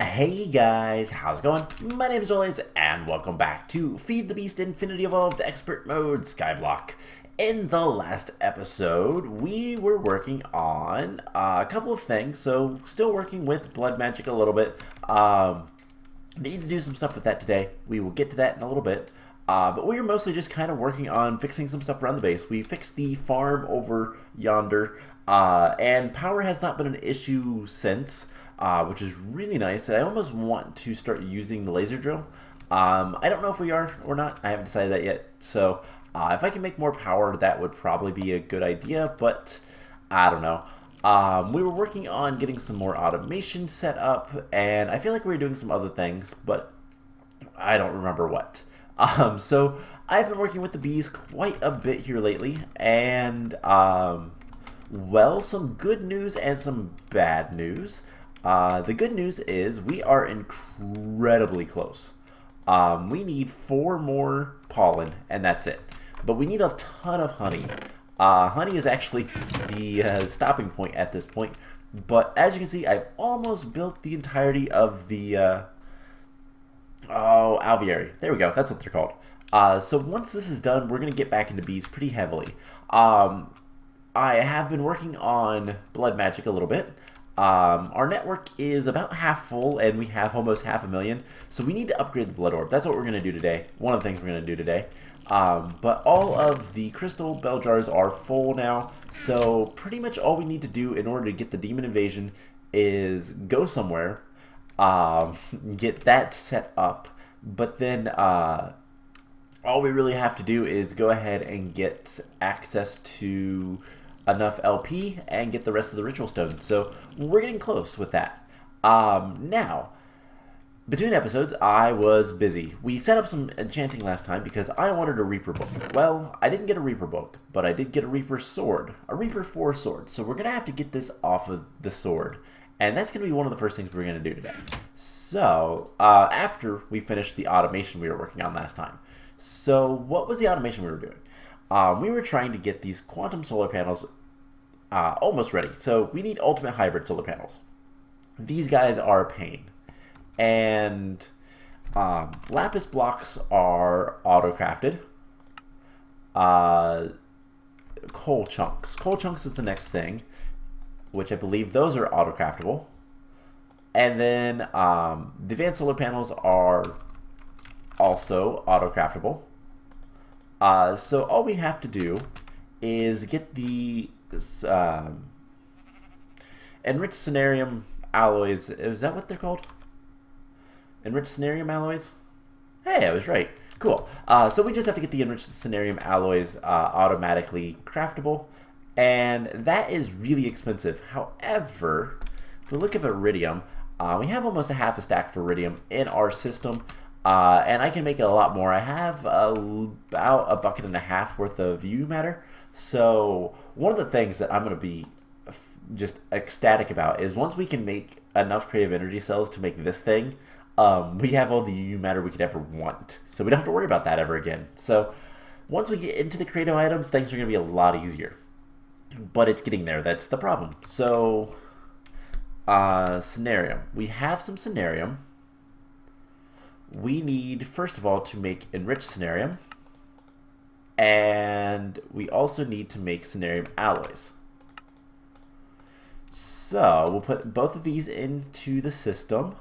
Hey guys, how's it going? My name is Olays, and welcome back to Feed the Beast Infinity Evolved Expert Mode Skyblock. In the last episode, we were working on a couple of things, so still working with blood magic a little bit. Need to do some stuff with that today. We will get to that in a little bit. But we were mostly just kind of working on fixing some stuff around the base. We fixed the farm over yonder, and power has not been an issue since. Which is really nice. And I almost want to start using the laser drill. I don't know if we are or not. I haven't decided that yet. So if I can make more power, that would probably be a good idea. But I don't know. We were working on getting some more automation set up, and I feel like we were doing some other things, but I don't remember what. So I've been working with the bees quite a bit here lately, and well, some good news and some bad news. The good news is we are incredibly close. We need 4 more pollen, and that's it. But we need a ton of honey. Honey is actually the stopping point at this point. But as you can see, I've almost built the entirety of the alveoli. There we go. That's what they're called. So once this is done, we're going to get back into bees pretty heavily. I have been working on blood magic a little bit. Our network is about half full, and we have almost 500,000, so we need to upgrade the Blood Orb. That's what we're going to do today. One of the things we're going to do today. But all of the crystal bell jars are full now, so pretty much all we need to do in order to get the demon invasion is go somewhere, get that set up, but then all we really have to do is go ahead and get access to enough LP and get the rest of the ritual stones. So we're getting close with that. Now, between episodes, I was busy. We set up some enchanting last time because I wanted a Reaper book. Well, I didn't get a Reaper book, but I did get a Reaper Sword, a Reaper 4 sword. So we're going to have to get this off of the sword. And that's going to be one of the first things we're going to do today. So, after we finish the automation we were working on last time. So, what was the automation we were doing? We were trying to get these quantum solar panels almost ready. So we need ultimate hybrid solar panels. These guys are a pain. And lapis blocks are auto-crafted. Coal chunks. Coal chunks is the next thing, which I believe those are auto-craftable. And then the advanced solar panels are also auto-craftable. So all we have to do is get the enriched cenarium alloys. Is that what they're called? Enriched cenarium alloys? Hey, I was right. Cool. So we just have to get the enriched cenarium alloys automatically craftable, and that is really expensive. However, if we look at iridium, we have almost a half a stack for iridium in our system. And I can make it a lot more. I have about a bucket and a half worth of UU matter. So one of the things that I'm going to be just ecstatic about is once we can make enough creative energy cells to make this thing, we have all the UU matter we could ever want. So we don't have to worry about that ever again. So once we get into the creative items, things are going to be a lot easier. But it's getting there. That's the problem. So cenarium. We have some cenarium. We need, first of all, to make enriched cenarium, and we also need to make cenarium alloys. So we'll put both of these into the system,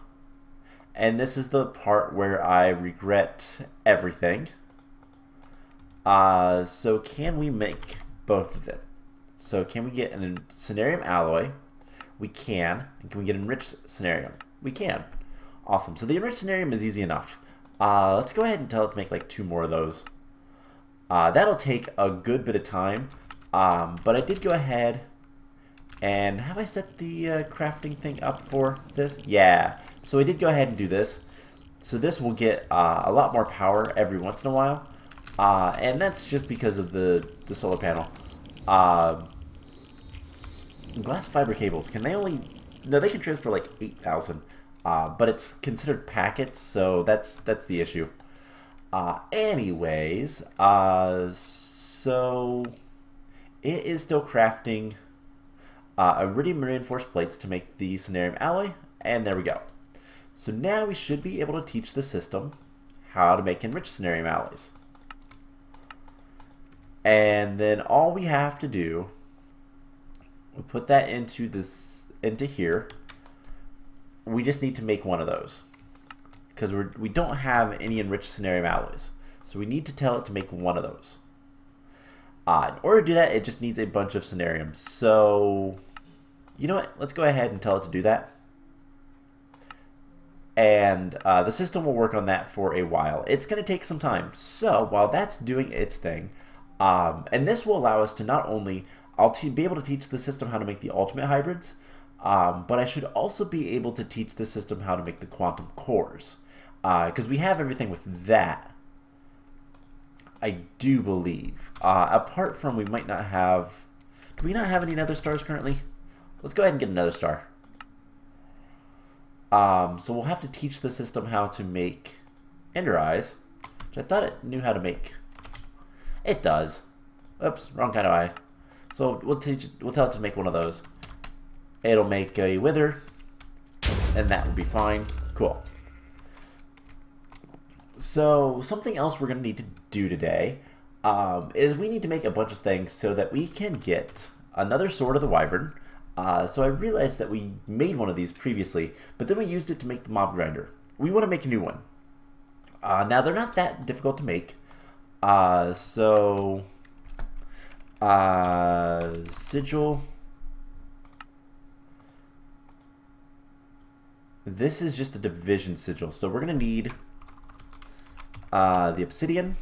and this is the part where I regret everything. So can we make both of them? So can we get an cenarium alloy? We can. And can we get enriched cenarium? We can. Awesome. So the enriched cenarium is easy enough. Let's go ahead and tell it to make like 2 more of those. That'll take a good bit of time. But I did go ahead and have I set the crafting thing up for this? Yeah. So I did go ahead and do this. So this will get a lot more power every once in a while. And that's just because of the solar panel. Glass fiber cables. Can they only... No, they can transfer like 8,000. But it's considered packets, so that's the issue. Anyways, so it is still crafting iridium reinforced plates to make the cenarium alloy, and there we go. So now we should be able to teach the system how to make enriched cenarium alloys. And then all we have to do, we put that into here. We just need to make one of those because we don't have any enriched cenarium alloys. So we need to tell it to make one of those. In order to do that, it just needs a bunch of cenariums. So, you know what? Let's go ahead and tell it to do that. And the system will work on that for a while. It's going to take some time. So while that's doing its thing, and this will allow us to not only, be able to teach the system how to make the ultimate hybrids, but I should also be able to teach the system how to make the quantum cores. Because we have everything with that. I do believe. Apart from we might not have... Do we not have any nether stars currently? Let's go ahead and get another star. So we'll have to teach the system how to make ender eyes, which I thought it knew how to make. It does. Oops, wrong kind of eye. So we'll tell it to make one of those. It'll make a wither, and that will be fine. Cool. So something else we're going to need to do today is we need to make a bunch of things so that we can get another sword of the Wyvern. So I realized that we made one of these previously, but then we used it to make the mob grinder. We want to make a new one. Now they're not that difficult to make. Sigil. This is just a division sigil, so we're going to need the obsidian,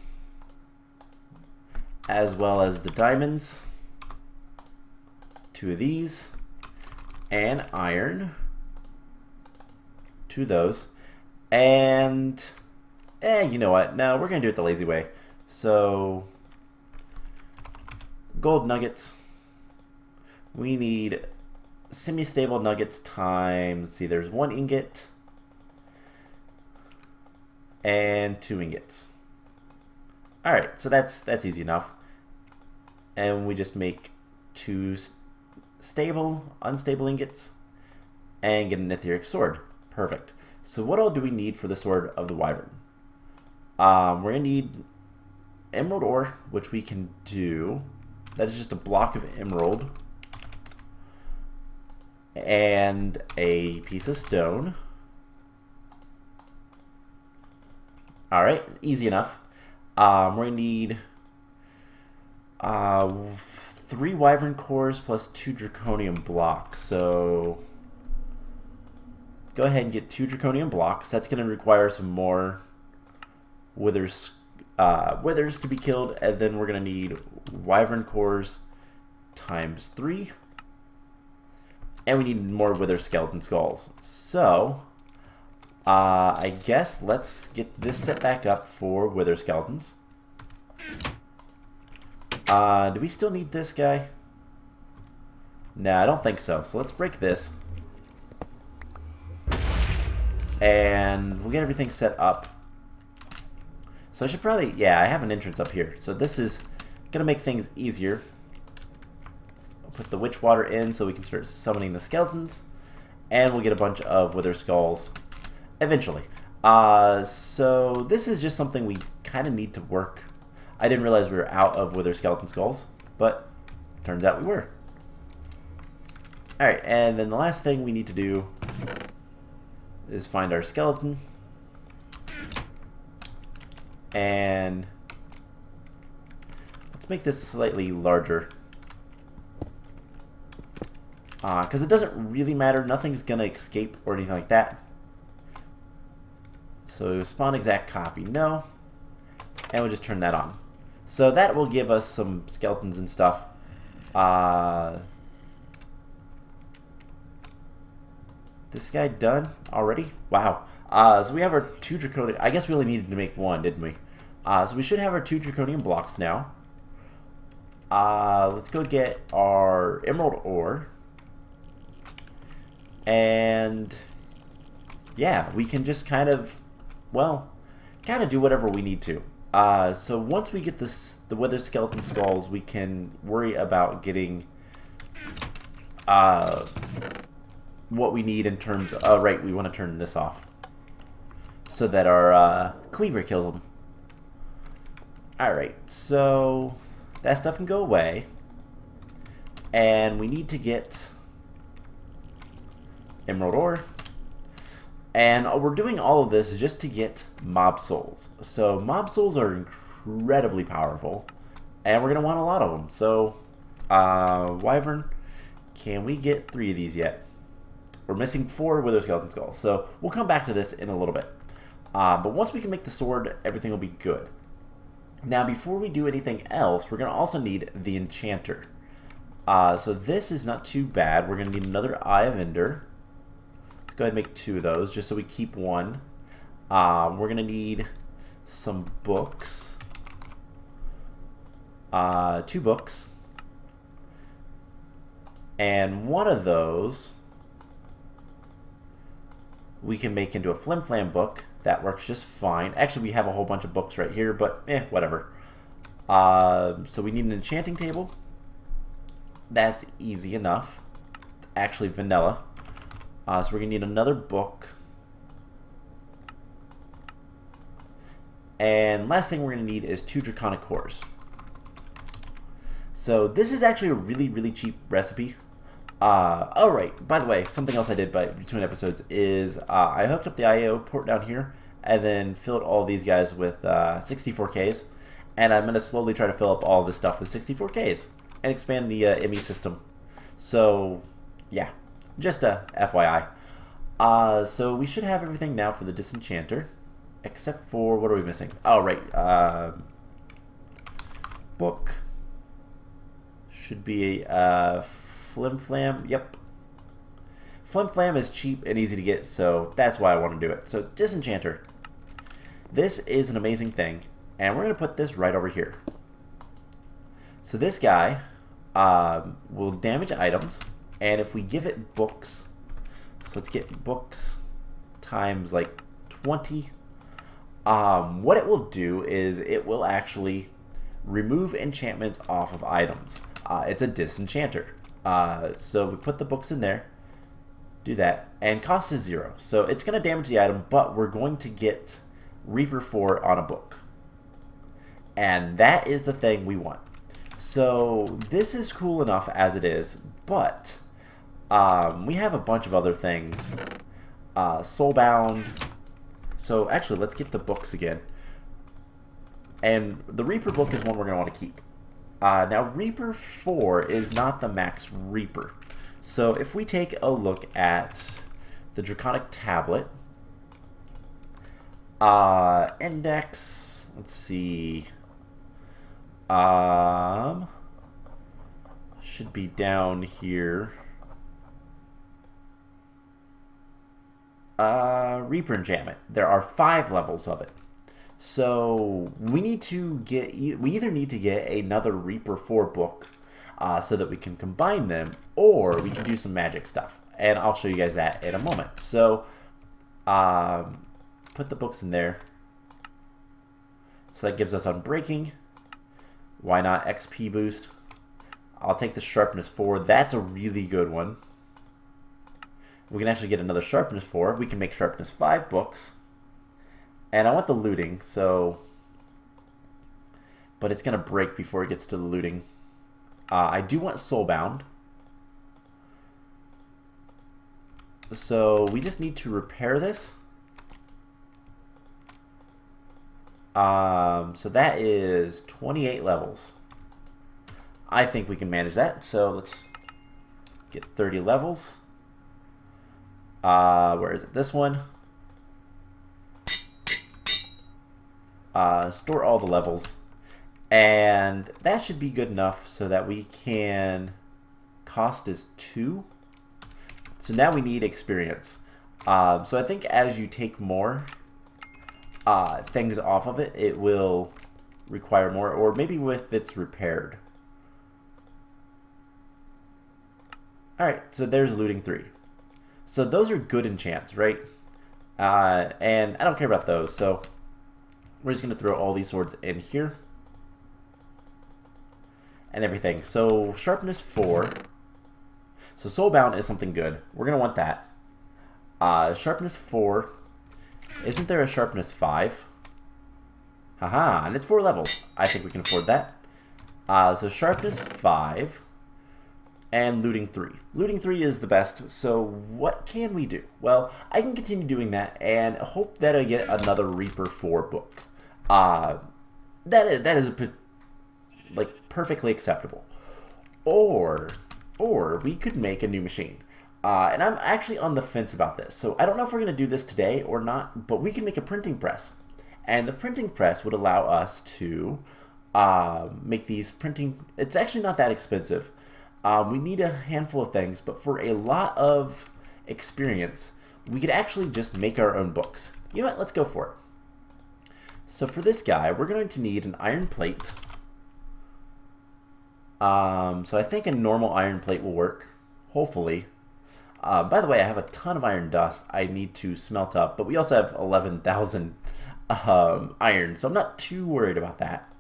as well as the diamonds, 2 of these, and iron, 2 of those, and you know what, no, we're going to do it the lazy way. So gold nuggets, we need semi-stable nuggets times, see, there's 1 ingot and 2 ingots. Alright, so that's easy enough. And we just make 2 stable, unstable ingots and get an etheric sword. Perfect. So what all do we need for the sword of the Wyvern? We're going to need emerald ore, which we can do. That is just a block of emerald and a piece of stone. Alright, easy enough. We're going to need 3 wyvern cores plus 2 draconium blocks. So go ahead and get 2 draconium blocks. That's going to require some more withers to be killed, and then we're going to need wyvern cores times 3, and we need more wither skeleton skulls. So I guess let's get this set back up for wither skeletons. Do we still need this guy? Nah, I don't think so. So let's break this. And we'll get everything set up. So I should probably, yeah, I have an entrance up here. So this is going to make things easier. I'll put the witch water in so we can start summoning the skeletons. And we'll get a bunch of wither skulls eventually. So this is just something we kind of need to work. I didn't realize we were out of wither skeleton skulls, but turns out we were. Alright, and then the last thing we need to do is find our skeleton. And let's make this slightly larger. Because it doesn't really matter. Nothing's going to escape or anything like that. So spawn exact copy, no. And we'll just turn that on. So that will give us some skeletons and stuff. This guy done already? Wow. So we have our 2 draconium. I guess we only needed to make 1, didn't we? So we should have our 2 draconium blocks now. Let's go get our emerald ore. And yeah, we can just kind of, well, kind of do whatever we need to. So once we get the wither skeleton skulls, we can worry about getting what we need in terms of, right, we want to turn this off. so that our cleaver kills them. Alright, so that stuff can go away. And we need to get emerald ore. And we're doing all of this just to get mob souls. So mob souls are incredibly powerful. And we're going to want a lot of them. So, Wyvern, can we get 3 of these yet? We're missing 4 wither skeleton skulls. So we'll come back to this in a little bit. But once we can make the sword, everything will be good. Now, before we do anything else, we're going to also need the enchanter. So this is not too bad. We're going to need another Eye of Ender. Let's go ahead and make 2 of those, just so we keep 1. We're going to need some books. 2 books. And one of those we can make into a Flim Flam book. That works just fine. Actually, we have a whole bunch of books right here, but whatever. So we need an enchanting table. That's easy enough. It's actually vanilla. So we're going to need another book. And last thing we're going to need is 2 draconic cores. So this is actually a really, really cheap recipe. Oh right, by the way, something else I did between episodes is I hooked up the IO port down here and then filled all these guys with 64Ks, and I'm going to slowly try to fill up all this stuff with 64Ks and expand the ME system. So yeah, just a FYI. So we should have everything now for the disenchanter, except for, what are we missing? Oh right, book should be Flim Flam. Yep. Flim Flam is cheap and easy to get, so that's why I want to do it. So, Disenchanter. This is an amazing thing, and we're going to put this right over here. So this guy will damage items, and if we give it books, so let's get books times like 20. What it will do is it will actually remove enchantments off of items. It's a disenchanter. So we put the books in there, do that, and cost is 0. So it's going to damage the item, but we're going to get Reaper 4 on a book. And that is the thing we want. So this is cool enough as it is, but we have a bunch of other things. Soulbound. So actually, let's get the books again. And the Reaper book is one we're going to want to keep. Now, Reaper 4 is not the max Reaper. So if we take a look at the Draconic Tablet, index, let's see, should be down here. Reaper Enchantment. There are 5 levels of it. So we need to get, we either need to get another Reaper 4 book so that we can combine them, or we can do some magic stuff. And I'll show you guys that in a moment. So put the books in there. So that gives us Unbreaking. Why not XP boost? I'll take the Sharpness 4. That's a really good one. We can actually get another Sharpness 4. We can make Sharpness 5 books. And I want the looting, so... But it's going to break before it gets to the looting. I do want Soulbound. So we just need to repair this. So that is 28 levels. I think we can manage that. So let's get 30 levels. Where is it? This one. Store all the levels, and that should be good enough so that we can, cost is 2, so now we need experience. So I think as you take more things off of it, it will require more, or maybe if it's repaired. Alright, so there's looting 3. So those are good enchants, right? And I don't care about those, so we're just going to throw all these swords in here. And everything. So, Sharpness 4. So, Soulbound is something good. We're going to want that. Sharpness 4. Isn't there a sharpness 5? Haha, and it's 4 levels. I think we can afford that. So sharpness 5 and looting 3. Looting 3 is the best, so what can we do? Well, I can continue doing that and hope that I get another Reaper 4 book. That is like perfectly acceptable. Or we could make a new machine. And I'm actually on the fence about this. So I don't know if we're going to do this today or not, but we can make a printing press. And the printing press would allow us to make these printing... It's actually not that expensive. We need a handful of things, but for a lot of experience, we could actually just make our own books. You know what? Let's go for it. So for this guy, we're going to need an iron plate. So I think a normal iron plate will work, hopefully. By the way, I have a ton of iron dust I need to smelt up, but we also have 11,000 iron, so I'm not too worried about that.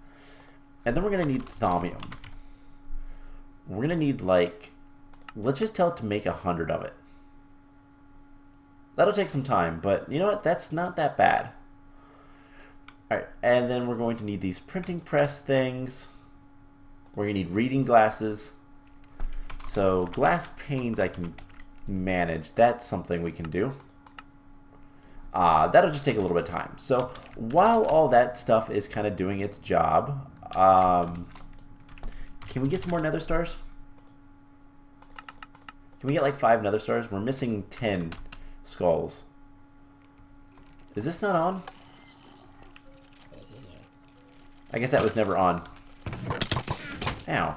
And then we're going to need thaumium. We're going to need, like, let's just tell it to make 100 of it. That'll take some time, but you know what? That's not that bad. Alright, and then we're going to need these printing press things. We're going to need reading glasses. So glass panes I can manage. That's something we can do. That'll just take a little bit of time. So while all that stuff is kind of doing its job, can we get some more nether stars? Can we get like 5 nether stars? We're missing 10 skulls. Is this not on? I guess that was never on. Ow.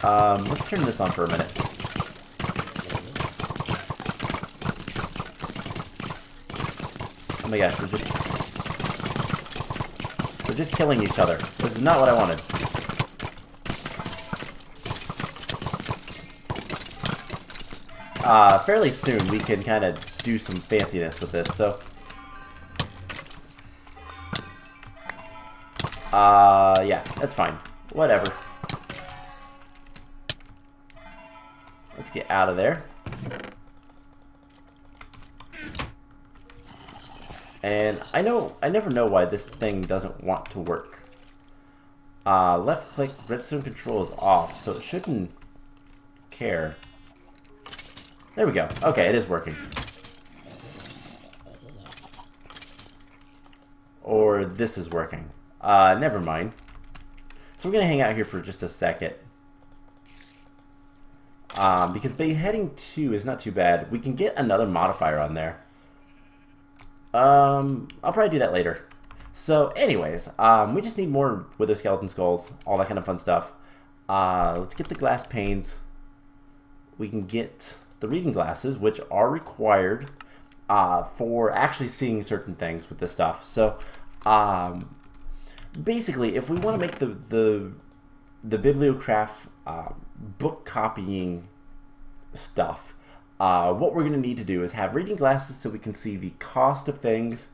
Let's turn this on for a minute. Oh my gosh, we're just killing each other. This is not what I wanted. Fairly soon we can kind of do some fanciness with this, so yeah, that's fine. Whatever. Let's get out of there. And I never know why this thing doesn't want to work. Left click redstone control is off, so it shouldn't care. There we go. Okay, it is working. Or this is working. Never mind. So we're going to hang out here for just a second. Because beheading 2 is not too bad. We can get another modifier on there. I'll probably do that later. So anyways, we just need more wither skeleton skulls, all that kind of fun stuff. Let's get the glass panes. We can get the reading glasses, which are required for actually seeing certain things with this stuff. So basically, if we want to make the bibliocraft book copying stuff, what we're going to need to do is have reading glasses so we can see the cost of things.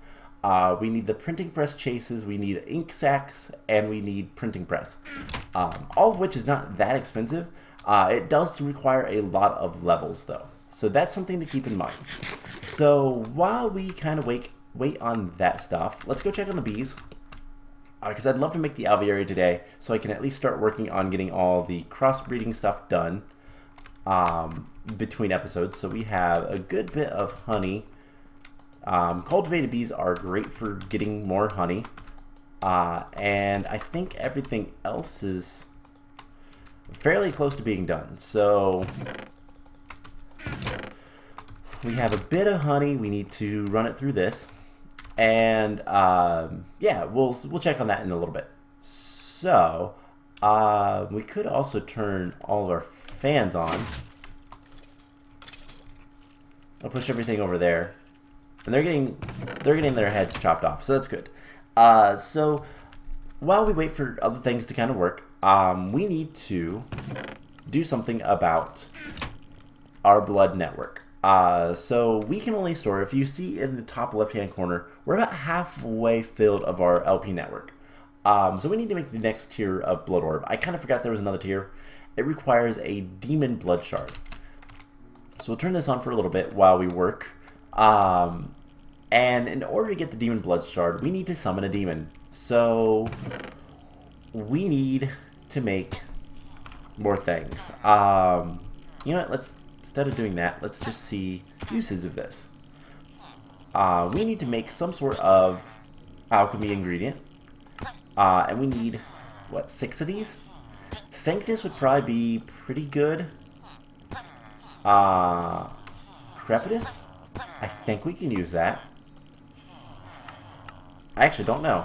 We need the printing press chases, we need ink sacks, and we need printing press. All of which is not that expensive. It does require a lot of levels though. So that's something to keep in mind. So while we kind of wait on that stuff, let's go check on the bees. Because I'd love to make the aviary today so I can at least start working on getting all the crossbreeding stuff done between episodes. So we have a good bit of honey. Cultivated bees are great for getting more honey. And I think everything else is fairly close to being done. So we have a bit of honey. We need to run it through this. And yeah, we'll check on that in a little bit. So we could also turn all of our fans on. I'll push everything over there, and they're getting their heads chopped off, so that's good. So while we wait for other things to kind of work, we need to do something about our blood network. So we can only store, if you see in the top left-hand corner, we're about halfway filled of our LP network. So we need to make the next tier of Blood Orb. I kind of forgot there was another tier. It requires a demon blood shard. So we'll turn this on for a little bit while we work. And in order to get the Demon Blood Shard, we need to summon a demon. So we need to make more things. You know what? Instead of doing that, let's just see uses of this. We need to make some sort of alchemy ingredient. And we need, what, 6 of these? Sanctus would probably be pretty good. Crepitus? I think we can use that. I actually don't know.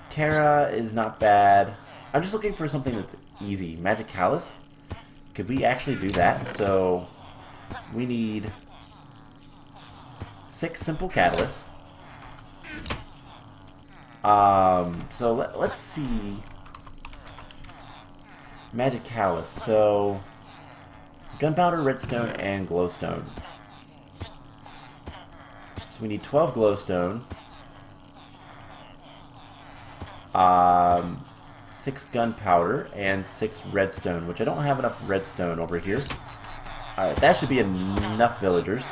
Terra is not bad. I'm just looking for something that's easy. Magicalis? Could we actually do that? So we need 6 simple catalysts. So let's see. Magicalis. So gunpowder, redstone, and glowstone. So we need 12 glowstone. 6 gunpowder and 6 redstone, which I don't have enough redstone over here. Alright, that should be enough villagers.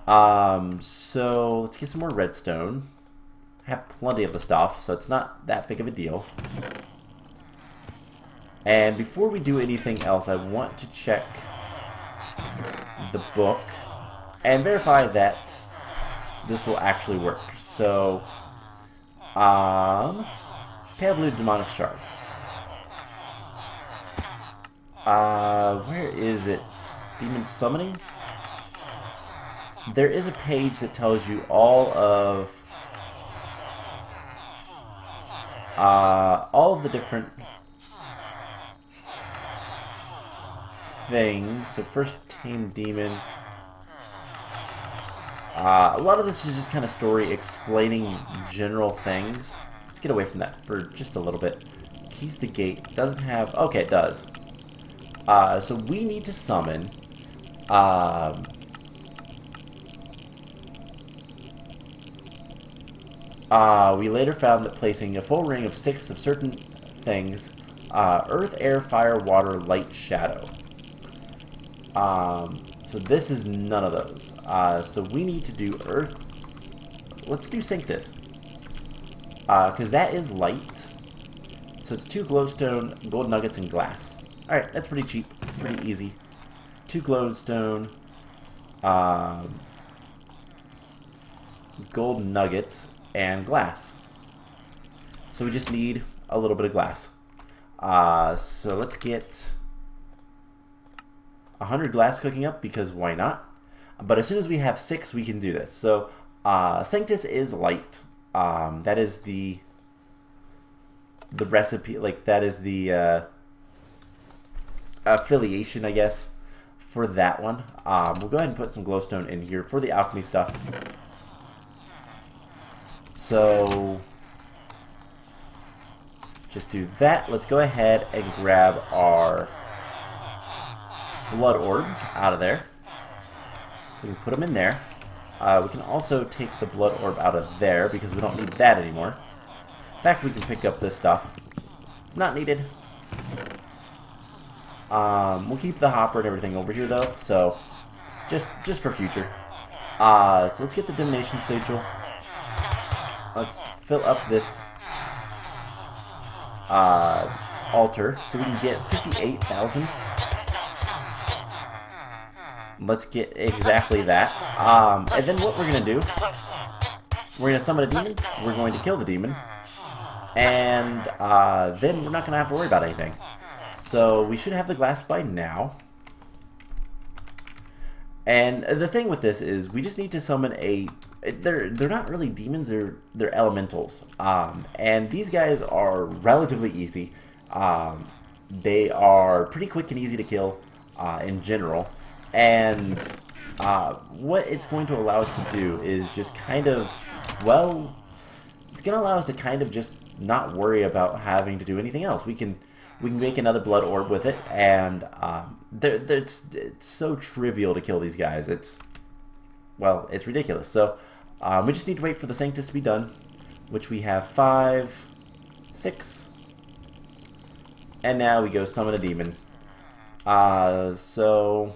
So let's get some more redstone. I have plenty of the stuff, so it's not that big of a deal. And before we do anything else, I want to check the book and verify that this will actually work. So, Pale Blue Demonic Shard. Where is it? Demon Summoning? There is a page that tells you all of the different things. So first, Tame Demon. A lot of this is just kind of story explaining general things. Let's get away from that for just a little bit. Keys the Gate. Doesn't have... Okay, it does. So we need to summon... we later found that placing a full ring of 6 of certain things, earth, air, fire, water, light, shadow. So this is none of those. So we need to do earth. Let's do Sanctus. Because that is light. So it's 2 glowstone, gold nuggets, and glass. Alright, that's pretty cheap. Pretty easy. 2 glowstone. Gold nuggets. And glass. So we just need a little bit of glass. So let's get 100 glass cooking up, because why not? But as soon as we have 6, we can do this. So Sanctus is light. That is the recipe, like that is the affiliation, I guess, for that one. We'll go ahead and put some glowstone in here for the alchemy stuff. So just do that. Let's go ahead and grab our Blood Orb out of there. So we put them in there. We can also take the Blood Orb out of there because we don't need that anymore. In fact, we can pick up this stuff. It's not needed. We'll keep the hopper and everything over here though, so just for future. So let's get the Divination Sigil. Let's fill up this altar so we can get 58,000. Let's get exactly that. And then what we're going to do, we're going to summon a demon, we're going to kill the demon, and then we're not going to have to worry about anything. So we should have the glass by now. And the thing with this is we just need to summon a... They're not really demons, they're elementals. And these guys are relatively easy. They are pretty quick and easy to kill in general. And what it's going to allow us to do is just kind of, well, it's going to allow us to kind of just not worry about having to do anything else. We can make another Blood Orb with it, and it's so trivial to kill these guys. It's ridiculous. So we just need to wait for the Sanctus to be done, which we have 5, 6, And now we go summon a demon. So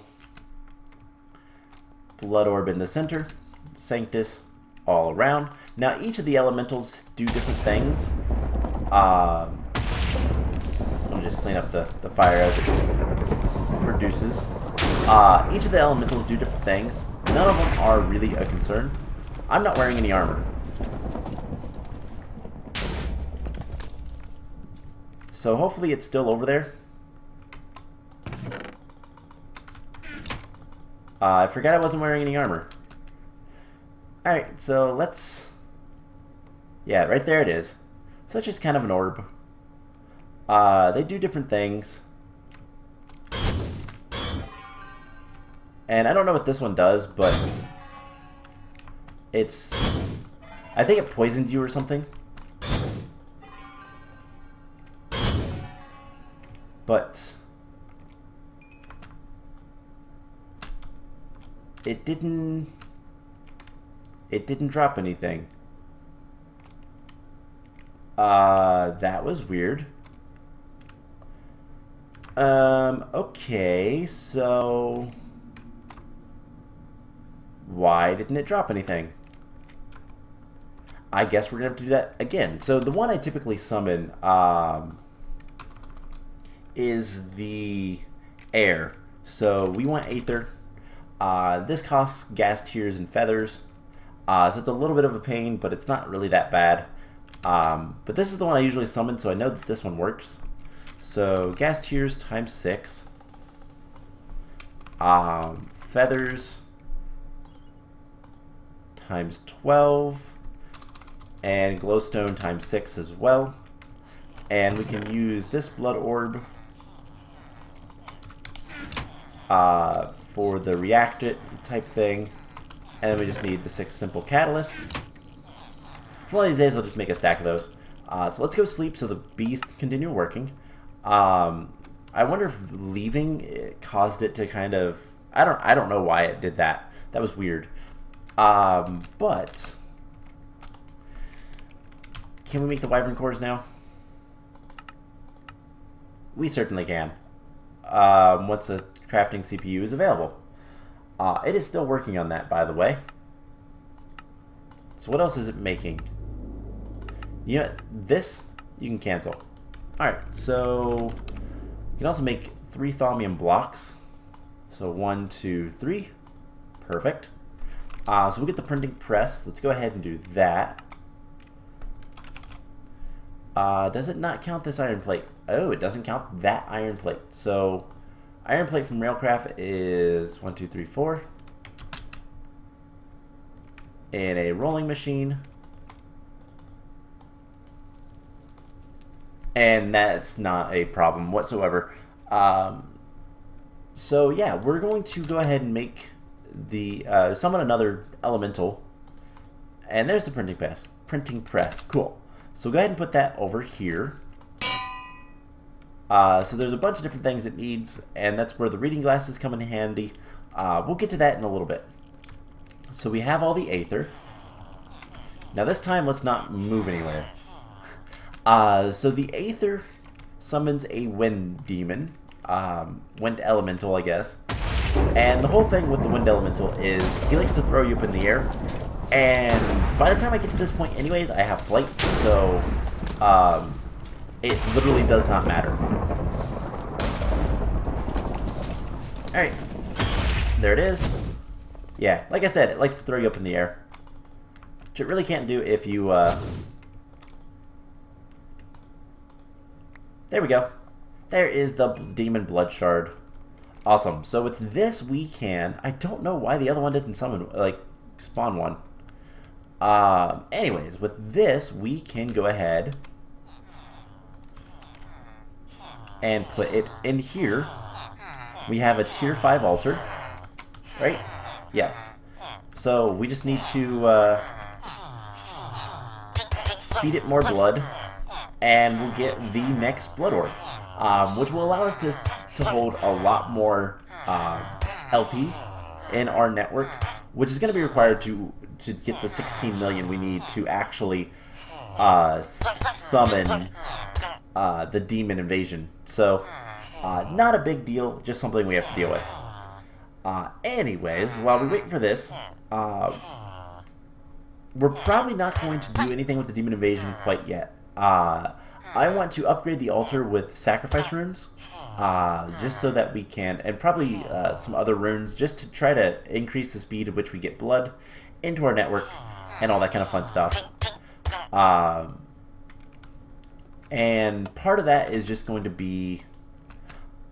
Blood Orb in the center, Sanctus all around. Now each of the elementals do different things. Let me just clean up the fire as it produces. Each of the elementals do different things. None of them are really a concern. I'm not wearing any armor. So hopefully it's still over there. I forgot I wasn't wearing any armor. Alright, so let's... Yeah, right there it is. So it's just kind of an orb. They do different things. And I don't know what this one does, but... It's... I think it poisons you or something. But... It didn't drop anything. That was weird. Okay, so why didn't it drop anything? I guess we're gonna have to do that again. So the one I typically summon is the air. So we want Aether. This costs gas, tears, and feathers. So it's a little bit of a pain, but it's not really that bad. But this is the one I usually summon, so I know that this one works. So gas, tears times 6. Feathers times 12. And glowstone times 6 as well. And we can use this Blood Orb for the react it type thing. And then we just need the 6 simple catalysts. One of these days I'll just make a stack of those. So let's go sleep so the bees continue working. I wonder if leaving it caused it to kind of... I don't know why it did that. That was weird. But... Can we make the Wyvern cores now? We certainly can. Once a crafting CPU is available. It is still working on that, by the way. So what else is it making? You know, this you can cancel. Alright, so you can also make 3 thaumium blocks. So 1, 2, 3. Perfect. So we'll get the printing press. Let's go ahead and do that. Does it not count this iron plate? Oh, it doesn't count that iron plate. So iron plate from Railcraft is 1, 2, 3, 4. In a rolling machine. And that's not a problem whatsoever. So yeah, we're going to go ahead and make the summon another elemental. And there's the printing press. Printing press. Cool. So go ahead and put that over here. So there's a bunch of different things it needs, and that's where the reading glasses come in handy. We'll get to that in a little bit. So we have all the Aether. Now this time, let's not move anywhere. So the Aether summons a wind demon, wind elemental, I guess. And the whole thing with the wind elemental is he likes to throw you up in the air. And by the time I get to this point anyways, I have flight, so it literally does not matter. Alright, there it is. Yeah, like I said, it likes to throw you up in the air. Which it really can't do if you, there we go. There is the Demon Blood Shard. Awesome. So with this we can, I don't know why the other one didn't summon, like, spawn one. Anyways, with this we can go ahead and put it in here. We have a tier 5 altar, right? Yes. So we just need to feed it more blood, and we'll get the next Blood Orb, which will allow us to hold a lot more LP in our network, which is going to be required to get the 16 million we need to actually summon the demon invasion. So not a big deal, just something we have to deal with. Anyways, while we wait for this, we're probably not going to do anything with the demon invasion quite yet. I want to upgrade the altar with sacrifice runes, just so that we can, and probably some other runes, just to try to increase the speed at which we get blood into our network and all that kind of fun stuff. And part of that is just going to be,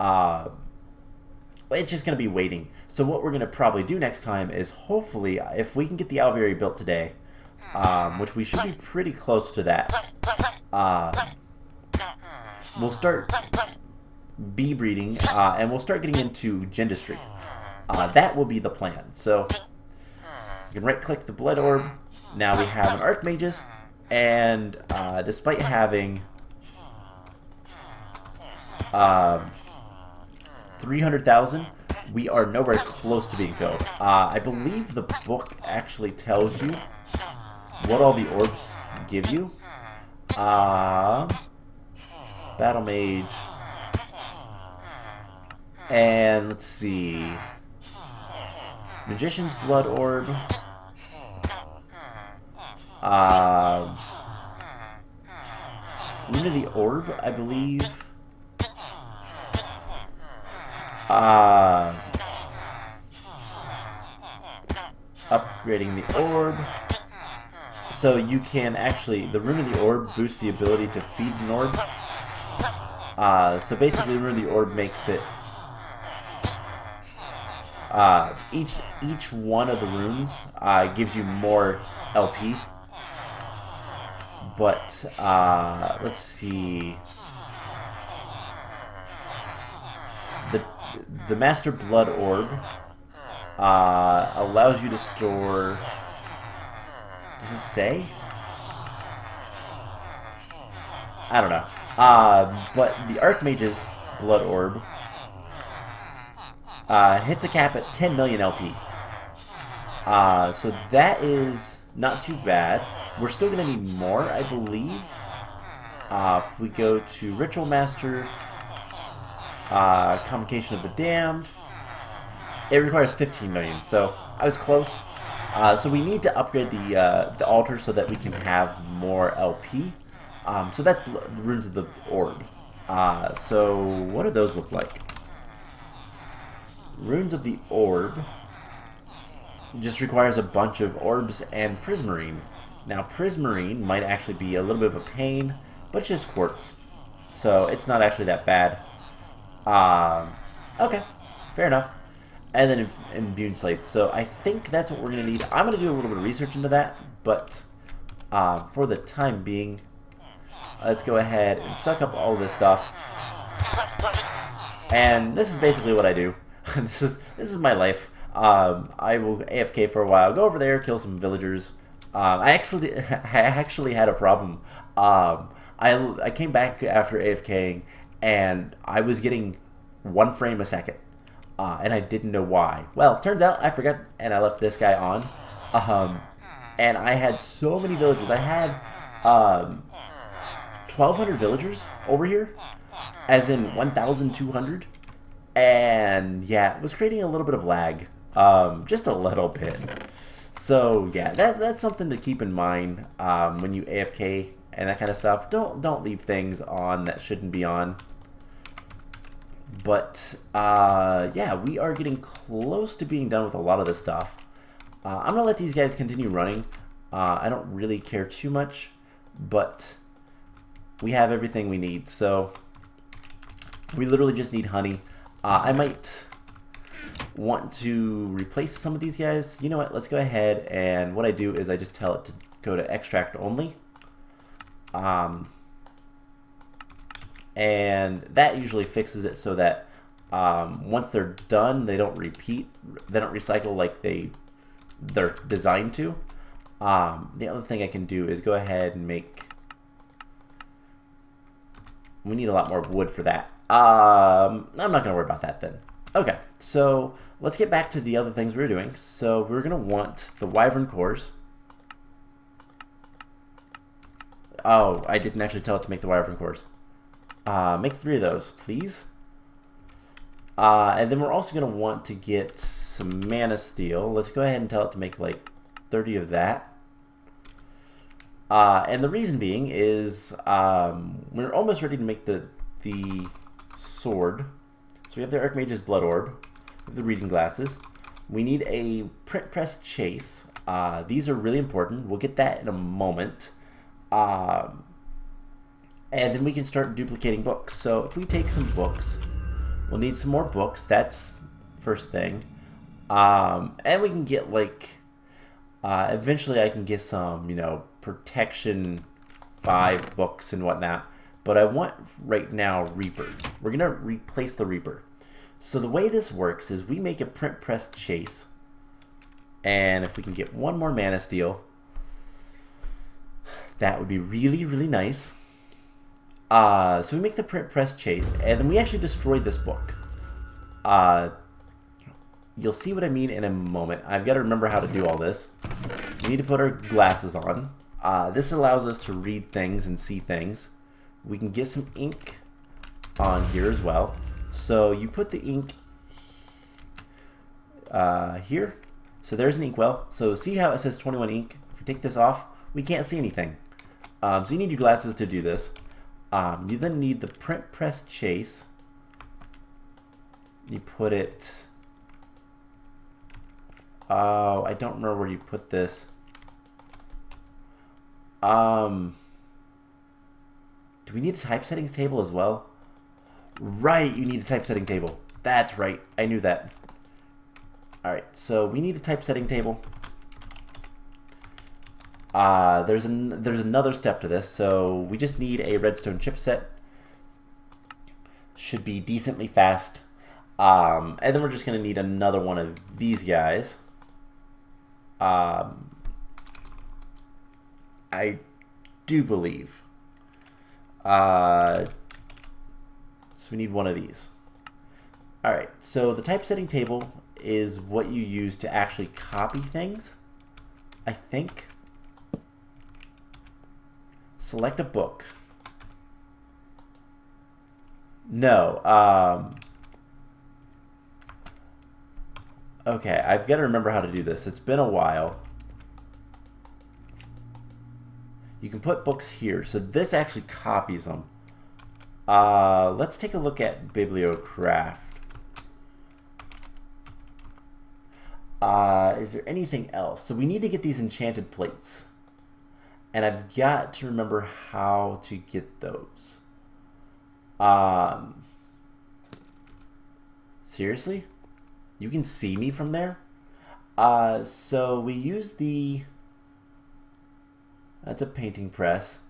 it's just going to be waiting. So what we're going to probably do next time is, hopefully, if we can get the Alviary built today, which we should be pretty close to that, we'll start bee breeding, and we'll start getting into Gendistry. That will be the plan. So you can right-click the Blood Orb. Now we have an Archmage's, and despite having 300,000, we are nowhere close to being filled. I believe the book actually tells you what all the orbs give you. Battle Mage. And let's see. Magician's Blood Orb. Rune of the Orb, I believe. Upgrading the orb. So you can actually, the Rune of the Orb boosts the ability to feed an orb. So basically, Rune of the Orb makes it, each one of the runes gives you more LP. But let's see. The Master Blood Orb allows you to store. Does it say? I don't know. But the Archmage's Blood Orb hits a cap at 10 million LP. So that is not too bad. We're still going to need more, I believe. If we go to Ritual Master, Convocation of the Damned, it requires 15 million. So I was close. So we need to upgrade the altar so that we can have more LP. So that's the Runes of the Orb. So what do those look like? Runes of the Orb just requires a bunch of orbs and Prismarine. Now Prismarine might actually be a little bit of a pain, but it's just quartz, so it's not actually that bad. Okay, fair enough. And then immune slates. So I think that's what we're going to need. I'm going to do a little bit of research into that, but for the time being, let's go ahead and suck up all this stuff. And this is basically what I do. This is my life. I will AFK for a while, go over there, kill some villagers. I actually had a problem. I came back after AFKing, and I was getting 1 frame a second. And I didn't know why. Well, turns out I forgot, and I left this guy on. And I had so many villagers. I had 1,200 villagers over here, as in 1,200. And yeah, it was creating a little bit of lag, just a little bit. So yeah, that's something to keep in mind when you AFK and that kind of stuff. Don't leave things on that shouldn't be on. But yeah, we are getting close to being done with a lot of this stuff. I'm gonna let these guys continue running. I don't really care too much, but we have everything we need. So we literally just need honey. I might want to replace some of these guys. You know what? Let's go ahead, and what I do is I just tell it to go to extract only. And that usually fixes it so that once they're done, they don't repeat. They don't recycle like they're designed to. The other thing I can do is go ahead and make. We need a lot more wood for that. I'm not going to worry about that then. Okay, so let's get back to the other things we were doing. So we're going to want the Wyvern cores. Oh, I didn't actually tell it to make the Wyvern cores. Make 3 of those, please. And then we're also going to want to get some mana steel. Let's go ahead and tell it to make like 30 of that. And the reason being is we're almost ready to make the sword. So we have the Archmage's Blood Orb, we have the reading glasses. We need a print press chase. These are really important. We'll get that in a moment. And then we can start duplicating books. So if we take some books, we'll need some more books. That's first thing. And we can get like, eventually I can get some, you know, protection 5 books and whatnot. But I want right now Reaper. We're going to replace the Reaper. So the way this works is we make a print press chase. And if we can get 1 more mana steel, that would be really, really nice. So we make the print press chase, and then we actually destroy this book. You'll see what I mean in a moment. I've got to remember how to do all this. We need to put our glasses on. This allows us to read things and see things. We can get some ink on here as well. So you put the ink here. So there's an inkwell. So see how it says 21 ink? If we take this off, we can't see anything. So you need your glasses to do this. You then need the print press chase. You put it... Oh, I don't remember where you put this. Do we need a typesettings table as well? Right, you need a typesetting table. That's right, I knew that. Alright, so we need a typesetting table. There's another step to this, so we just need a redstone chipset. Should be decently fast. And then we're just going to need another one of these guys. I do believe. So we need one of these. Alright, so the typesetting table is what you use to actually copy things, I think. Select a book. No. Okay, I've got to remember how to do this. It's been a while. You can put books here. So this actually copies them. Let's take a look at Bibliocraft. Is there anything else? So we need to get these enchanted plates. And I've got to remember how to get those. Seriously? You can see me from there? So we use the... That's a painting press.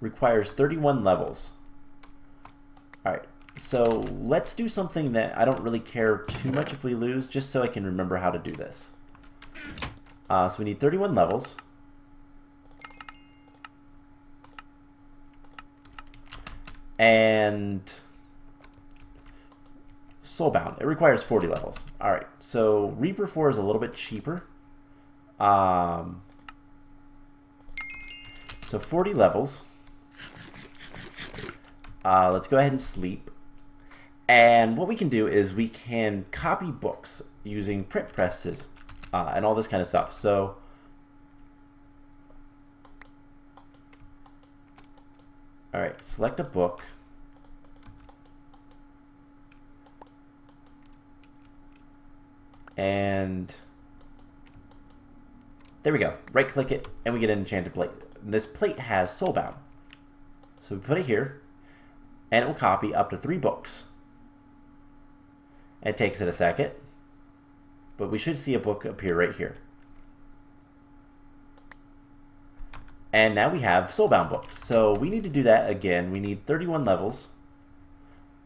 Requires 31 levels. Alright, so let's do something that I don't really care too much if we lose, just so I can remember how to do this. So we need 31 levels. And Soulbound, it requires 40 levels. Alright, so Reaper 4 is a little bit cheaper. So 40 levels. Let's go ahead and sleep. And what we can do is we can copy books using print presses and all this kind of stuff. So alright, select a book. And there we go. Right click it and we get an enchanted plate. This plate has Soulbound. So we put it here and it will copy up to 3 books. It takes it a second, but we should see a book appear right here. And now we have Soulbound books. So we need to do that again. We need 31 levels.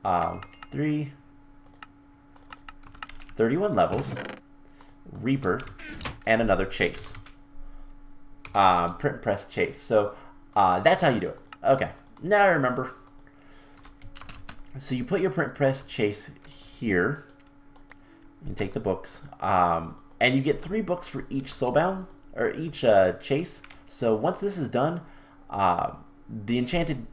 31 levels. Reaper. And another chase. Print press chase. So that's how you do it. Okay. Now I remember. So you put your print press chase here. You take the books. And you get 3 books for each Soulbound. or each chase. So once this is done, the enchanted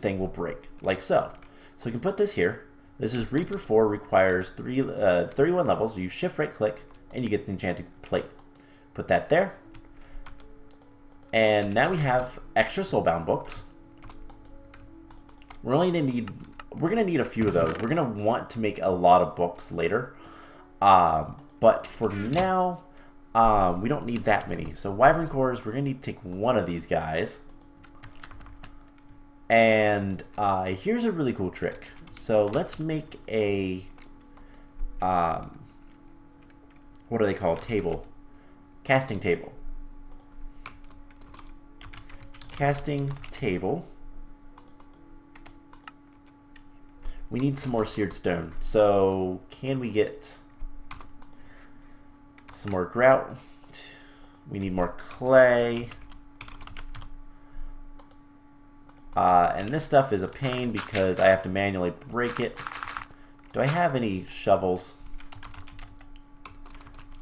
thing will break, like so. So we can put this here. This is Reaper 4, requires 31 levels. You shift right click and you get the enchanted plate. Put that there. And now we have extra soulbound books. We're gonna need a few of those. We're gonna want to make a lot of books later. But for now, we don't need that many. So Wyvern cores, we're gonna need to take one of these guys. And here's a really cool trick. So let's make a what do they call a table? Casting table. Casting table. We need some more seared stone. So can we get some more grout? We need more clay. And this stuff is a pain because I have to manually break it. Do I have any shovels?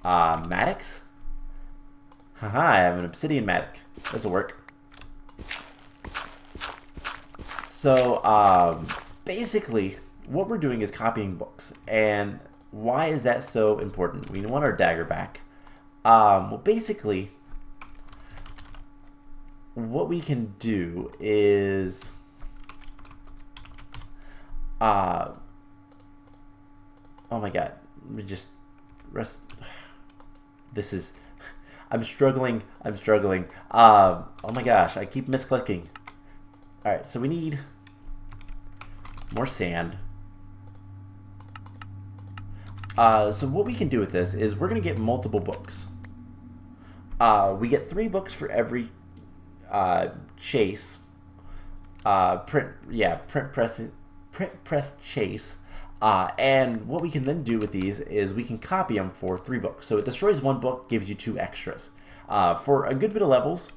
Mattocks? Haha, I have an obsidian mattock. This'll work. So, basically, what we're doing is copying books. And why is that so important? We want our dagger back. Well, basically, what we can do is oh my god, let me just rest. This is I'm struggling. Oh my gosh, I keep misclicking. Alright, so we need more sand. So what we can do with this is we're gonna get multiple books. We get 3 books for every chase, print press chase, and what we can then do with these is we can copy them for 3 books. So it destroys 1 book, gives you 2 extras for a good bit of levels,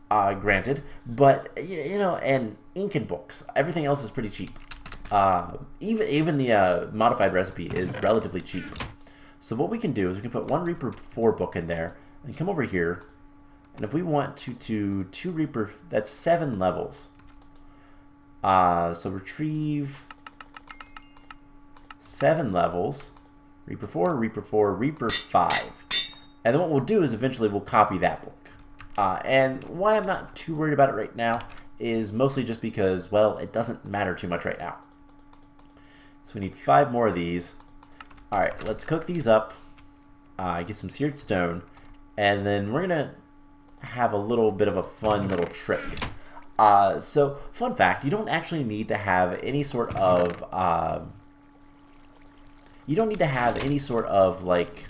granted. But you know, and inking books, everything else is pretty cheap. Even the modified recipe is relatively cheap. So what we can do is we can put 1 Reaper 4 book in there and come over here. And if we want to do 2 Reaper, that's 7 levels. So retrieve 7 levels. Reaper 4, Reaper 4, Reaper 5. And then what we'll do is eventually we'll copy that book. And why I'm not too worried about it right now is mostly just because, well, it doesn't matter too much right now. So we need 5 more of these. Alright, let's cook these up. Get some seared stone. And then we're going to have a little bit of a fun little trick. So, fun fact, you don't actually need to have any sort of like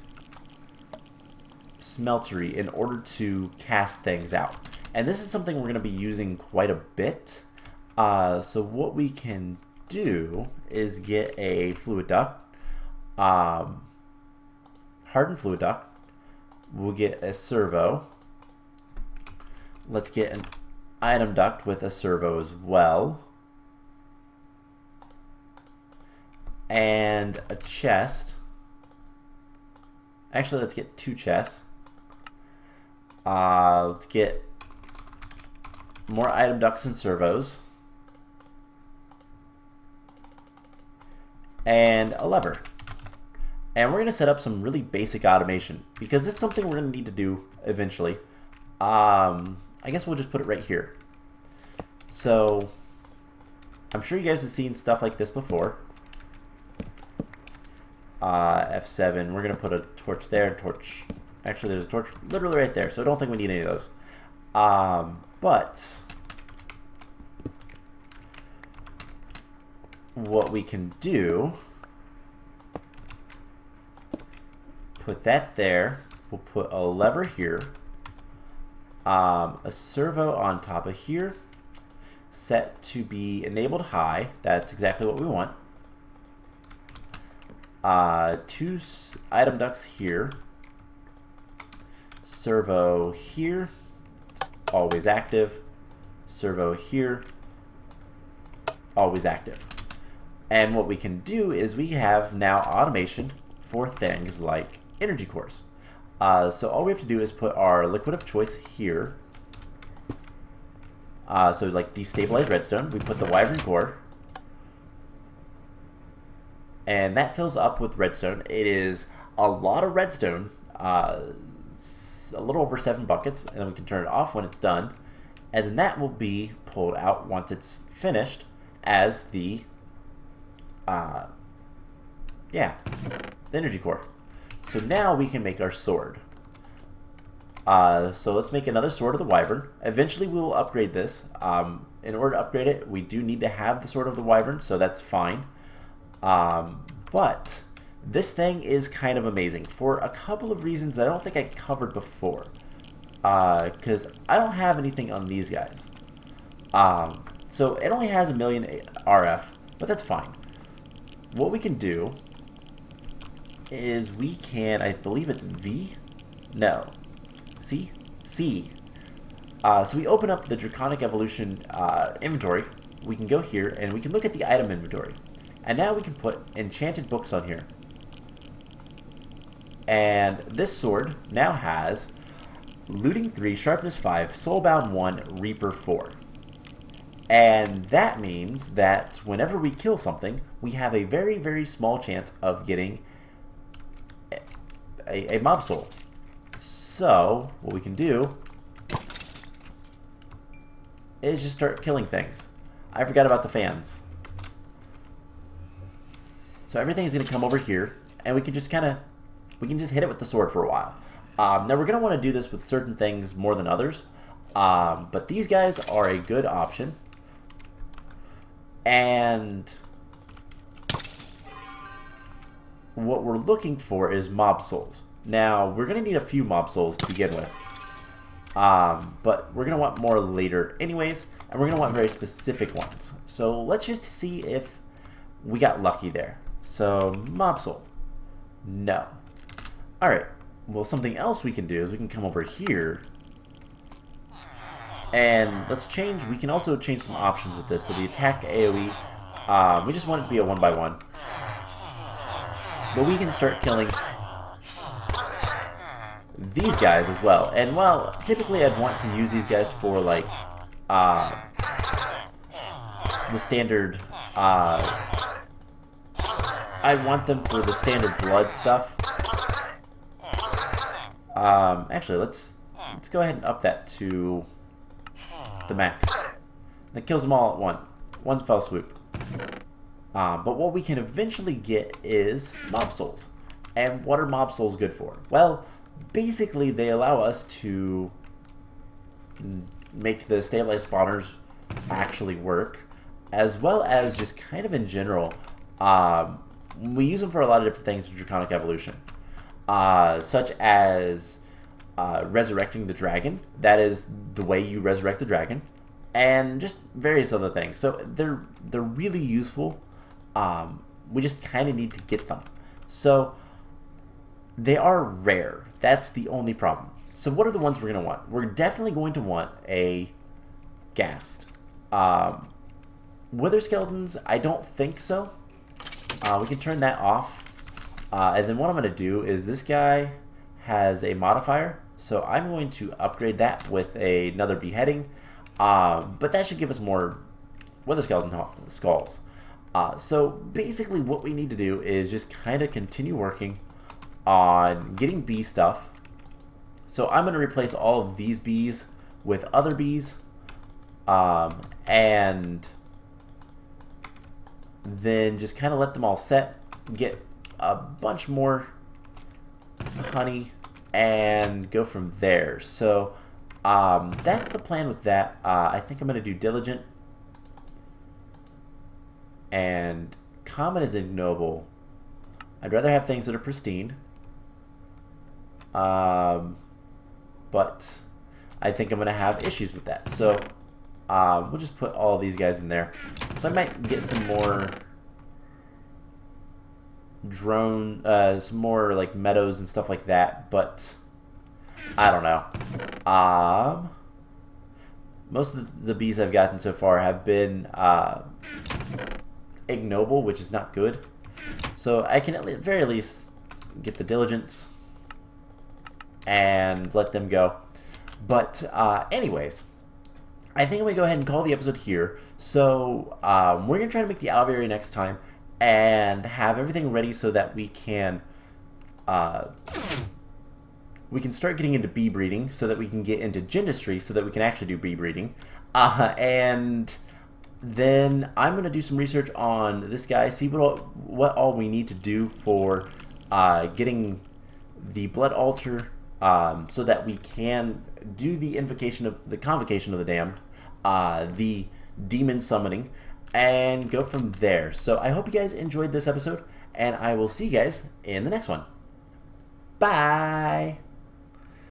smeltery in order to cast things out. And this is something we're going to be using quite a bit. So what we can do is get a fluid duct, hardened fluid duct. We'll get a servo. Let's get an item duct with a servo as well. And a chest. Actually, let's get 2 chests. Let's get more item ducts and servos. And a lever. And we're going to set up some really basic automation because this is something we're going to need to do eventually. I guess we'll just put it right here. So, I'm sure you guys have seen stuff like this before. F7, we're going to put a torch there, torch. Actually, there's a torch literally right there, so I don't think we need any of those. But what we can do, put that there. We'll put a lever here. A servo on top of here, set to be enabled high. That's exactly what we want. 2 item ducts here, servo here, always active, servo here, always active. And what we can do is we have now automation for things like energy cores. So all we have to do is put our liquid of choice here. So like destabilize redstone, we put the Wyvern core, and that fills up with redstone. It is a lot of redstone, a little over 7 buckets, and then we can turn it off when it's done, and then that will be pulled out once it's finished as the energy core. So now we can make our sword. So let's make another sword of the Wyvern. Eventually we will upgrade this. In order to upgrade it, we do need to have the sword of the Wyvern, so that's fine. But this thing is kind of amazing for a couple of reasons I don't think I covered before. Because I don't have anything on these guys. So it only has 1,000,000 RF, but that's fine. What we can do is we can, I believe it's V? No. C? C. So we open up the Draconic Evolution inventory. We can go here and we can look at the item inventory. And now we can put enchanted books on here. And this sword now has Looting 3, Sharpness 5, Soulbound 1, Reaper 4. And that means that whenever we kill something, we have a very, very small chance of getting a mob soul. So, what we can do is just start killing things. I forgot about the fans. So everything is going to come over here, and we can just hit it with the sword for a while. Now we're going to want to do this with certain things more than others, but these guys are a good option. And what we're looking for is mob souls. Now, we're going to need a few mob souls to begin with. But we're going to want more later anyways, and we're going to want very specific ones. So let's just see if we got lucky there. So, mob soul. No. Alright, well something else we can do is we can come over here. And let's change, we can also change some options with this. So the attack AoE, we just want it to be a 1x1. But we can start killing these guys as well. And while typically I'd want to use these guys for like the standard I'd want them for the standard blood stuff. Actually let's go ahead and up that to the max. That kills them all at one fell swoop. But what we can eventually get is mob souls. And what are mob souls good for? Well, basically they allow us to make the stabilized spawners actually work, as well as just kind of in general. We use them for a lot of different things in Draconic Evolution, such as resurrecting the dragon. That is the way you resurrect the dragon, and just various other things. So they're really useful. We just kind of need to get them. So they are rare. That's the only problem. So what are the ones we're going to want? We're definitely going to want a ghast. Wither skeletons, I don't think so. We can turn that off. And then what I'm going to do is this guy has a modifier. So I'm going to upgrade that with another beheading. But that should give us more wither skeleton skulls. So basically what we need to do is just kind of continue working on getting bee stuff. So I'm going to replace all of these bees with other bees. And then just kind of let them all set, get a bunch more honey, and go from there. So that's the plan with that. I think I'm going to do diligent, and common is ignoble. I'd rather have things that are pristine, but I think I'm going to have issues with that. So we'll just put all these guys in there. So I might get some more some more like meadows and stuff like that, but I don't know. Most of the bees I've gotten so far have been ignoble, which is not good. So I can at the very least get the diligence. and let them go. But anyways, I think I'm going to go ahead and call the episode here. So we're going to try to make the Alveary next time and have everything ready so that we can start getting into bee breeding, so that we can get into gindustry, so that we can actually do bee breeding. And then I'm going to do some research on this guy, see what all we need to do for getting the blood altar, so that we can do the convocation of the damned, the demon summoning, and go from there. So I hope you guys enjoyed this episode, and I will see you guys in the next one. Bye!